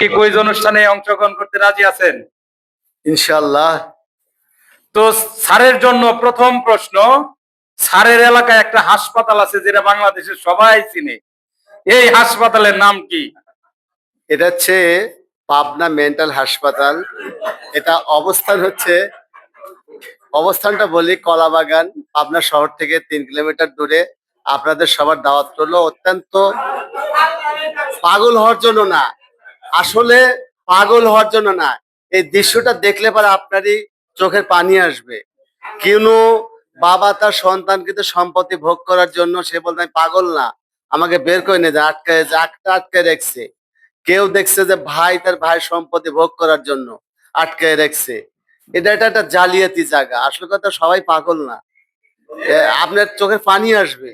কি কুইজ অনুষ্ঠানে অংশগ্রহণ করতে রাজি আছেন? ইনশাআল্লাহ। তো স্যারের জন্য প্রথম প্রশ্ন, স্যারের এলাকায় একটা হাসপাতাল আছে যেটা বাংলাদেশের সবাই চিনে, এই হাসপাতালের নাম কি? এটা হচ্ছে পাবনা মেন্টাল হাসপাতাল। এটা অবস্থানটা বলি কলাবাগান, পাবনা শহর থেকে 3 কিলোমিটার দূরে। আপনাদের সবার দাওয়াত করলো, অত্যন্ত পাগল হওয়ার জন্য না, আসলে পাগল হওয়ার জন্য না, এই দৃশ্যটা দেখলে পরে আপনারই চোখের পানি আসবে। কোনো বাবা তার সন্তানকে তো সম্পত্তি ভোগ করার জন্য সে বলতে আমি পাগল না, আমাকে বের করে নিয়ে যায়, আটকে রেখছে। কেউ দেখছে যে ভাই তার ভাইয়ের সম্পত্তি ভোগ করার জন্য আটকে রেখছে। এটা একটা জালিয়াতি জায়গা। আসল কথা, সবাই পাগল না, আপনার চোখের পানি আসবে।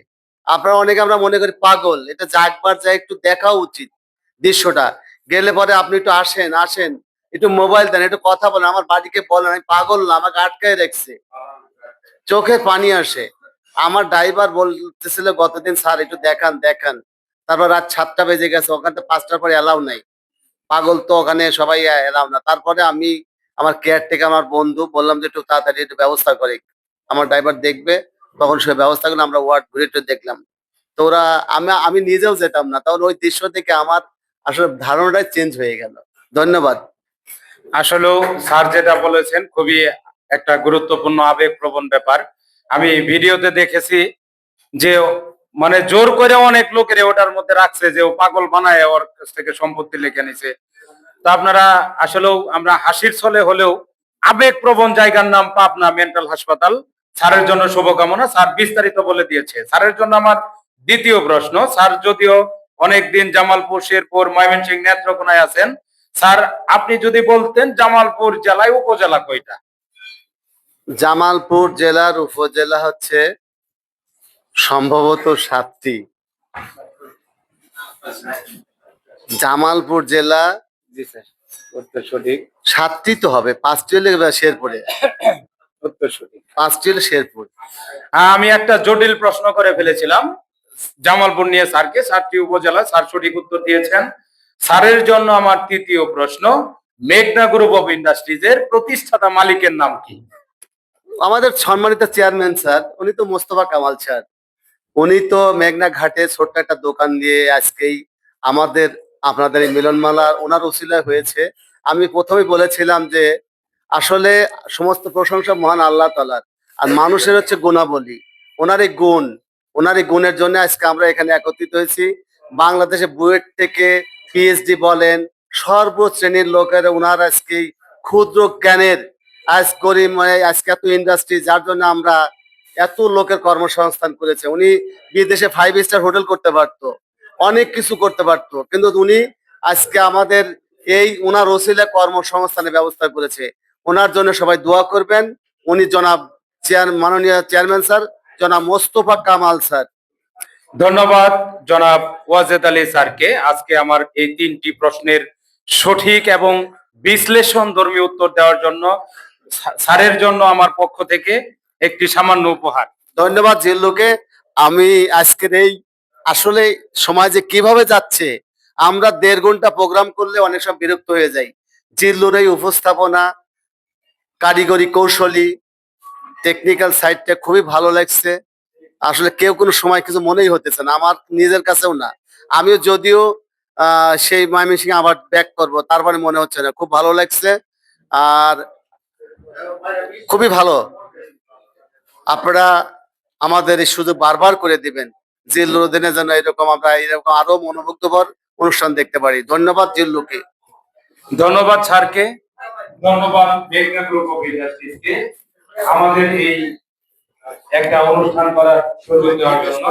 আপনারা অনেকে আমরা মনে করি পাগল, এটা একবার যায় একটু দেখা উচিত দৃশ্যটা। গেলে পরে আপনি একটু আসেন একটু মোবাইল দেন, একটু কথা বলেন, আমার বাড়িকে বলেন আমি পাগল না, আমাকে আটকায় রেখছে। চোখে পানি আসে। আমার ড্রাইভার বলতেছিল গতদিন, স্যার একটু দেখান। তারপর রাত 7টা বেজে গেছে, ওখানে তো 5টার পরে এলাও নাই, পাগল তো ওখানে সবাই এলাও না। তারপরে আমি আমার কেয়ারটেকার আমার বন্ধু বললাম যে একটু তাড়াতাড়ি একটু ব্যবস্থা করে, আমার ড্রাইভার দেখবে। তখন সে ব্যবস্থা করলে আমরা ওয়ার্ড ঘুরে একটু দেখলাম। তো ওরা, আমি নিজেও যেতাম না, তখন ওই দৃশ্য থেকে আমার আসলে ধারণাটাই চেঞ্জ হয়ে গেল। ধন্যবাদ। আসলেও স্যার যেটা বলেছেন খুবই একটা গুরুত্বপূর্ণ আবেগপ্রবণ ব্যাপার। আমি ভিডিওতে দেখেছি যে মানে জোর করে অনেক লোকের ওটার মধ্যে রাখছে, যে ও পাগল বানায় ওর কাছ থেকে সম্পত্তি লিখে নিছে। তো আপনারা আসলেও, আমরা হাসির ছলে হলেও আবেগপ্রবণ জায়গার নাম পাবনা মেন্টাল হাসপাতাল। স্যারের জন্য শুভকামনা, স্যার বিস্তারিত বলে দিয়েছে। স্যারের জন্য আমার দ্বিতীয় প্রশ্ন, স্যার যদিও অনেকদিন জামালপুর, শেরপুর, ময়মনসিংহ, নেত্রকোনায় আছেন, স্যার আপনি যদি বলতেন জামালপুর জেলায় উপজেলা কয়টা? জামালপুর জেলার উপজেলা হচ্ছে সম্ভবত 7টি। জামালপুর জেলা, জি স্যার, উত্তর সঠিক। 7টি তো হবে, 5টি হলে শেরপুরে, উত্তর সঠিক। 5টি হলে শেরপুর। আমি একটা জটিল প্রশ্ন করে ফেলেছিলাম জামালপুর নিয়ে স্যারকে, 7টি উপজেলা, স্যার সঠিক উত্তর দিয়েছেন। স্যারের জন্য আমার তৃতীয় প্রশ্ন, মেঘনা গ্রুপ অফ ইন্ডাস্ট্রিজের প্রতিষ্ঠাতা মালিকের নাম কি? আমাদের সম্মানিত চেয়ারম্যান স্যার, উনি তো মোস্তফা কামাল স্যার। উনি তো মেঘনা ঘাটে ছোট্ট একটা দোকান দিয়ে আজকেই আমাদের আপনাদের এই মিলনমালা ওনার উসিলায় হয়েছে। আমি প্রথমেই বলেছিলাম যে আসলে সমস্ত প্রশংসা মহান আল্লাহ তাআলার, আর মানুষের হচ্ছে গুণাবলী। ওনার এই গুণ, ওনার এই গুণের জন্য আজকে আমরা এখানে একত্রিত হয়েছি। বাংলাদেশে বুয়েট থেকে পিএইচডি বলেন, সর্বশ্রেণীর লোকের ওনার আজকে ক্ষুদ্র জ্ঞানের আজ করি, মানে আজকে এত ইন্ডাস্ট্রি, যার জন্য আমরা এত লোকের কর্মসংস্থান করেছে। উনি বিদেশে 5 স্টার হোটেল করতে পারতো, অনেক কিছু করতে পারতো, কিন্তু উনি আজকে আমাদের এই ওনার ওসিলে কর্মসংস্থানের ব্যবস্থা করেছে। ওনার জন্য সবাই দোয়া করবেন। উনি জনাব মাননীয় চেয়ারম্যান স্যার জনাব মোস্তফা কামাল স্যার। ধন্যবাদ জনাব ওয়াজেদ আলী স্যারকে আজকে আমার এই 3টি প্রশ্নের সঠিক এবং বিশ্লেষণ ধর্মী উত্তর দেওয়ার জন্য। স্যারের জন্য আমার পক্ষ থেকে একটি সামান্য উপহার। ধন্যবাদ জিল্লুকে। আমি আজকের এই আসলে সময় যে কিভাবে যাচ্ছে, আমরা 1.5 ঘন্টা প্রোগ্রাম করলে অনেক সময় বিরক্ত হয়ে যাই। জিল্লুর এই উপস্থাপনা, কারিগরি কৌশলী, টেকনিক্যাল সাইডটা খুবই ভালো লাগছে। আসলে কেউ কোনো সময় কিছু মনেই হতেছে না, আমার নিজের কাছেও না। আমিও যদিও সেই ময়মনসিং আবার ব্যাক করব, তারপরে মনে হচ্ছে না। খুব ভালো লাগছে, আর খুবই ভালো। আপনারা আমাদের এই সুযোগ বারবার করে দিবেন, জিল্লুর দিনে যেন আমরা এরকম আরো মনোমুগ্ধকর অনুষ্ঠান দেখতে পারি। ধন্যবাদ জিল্লুকে। ধন্যবাদ স্যারকে, ধন্যবাদ মেঘনা গ্রুপ অফ ইন্ডাস্ট্রিজকে আমাদের এই একটা অনুষ্ঠান করার সুযোগ দেওয়ার জন্য।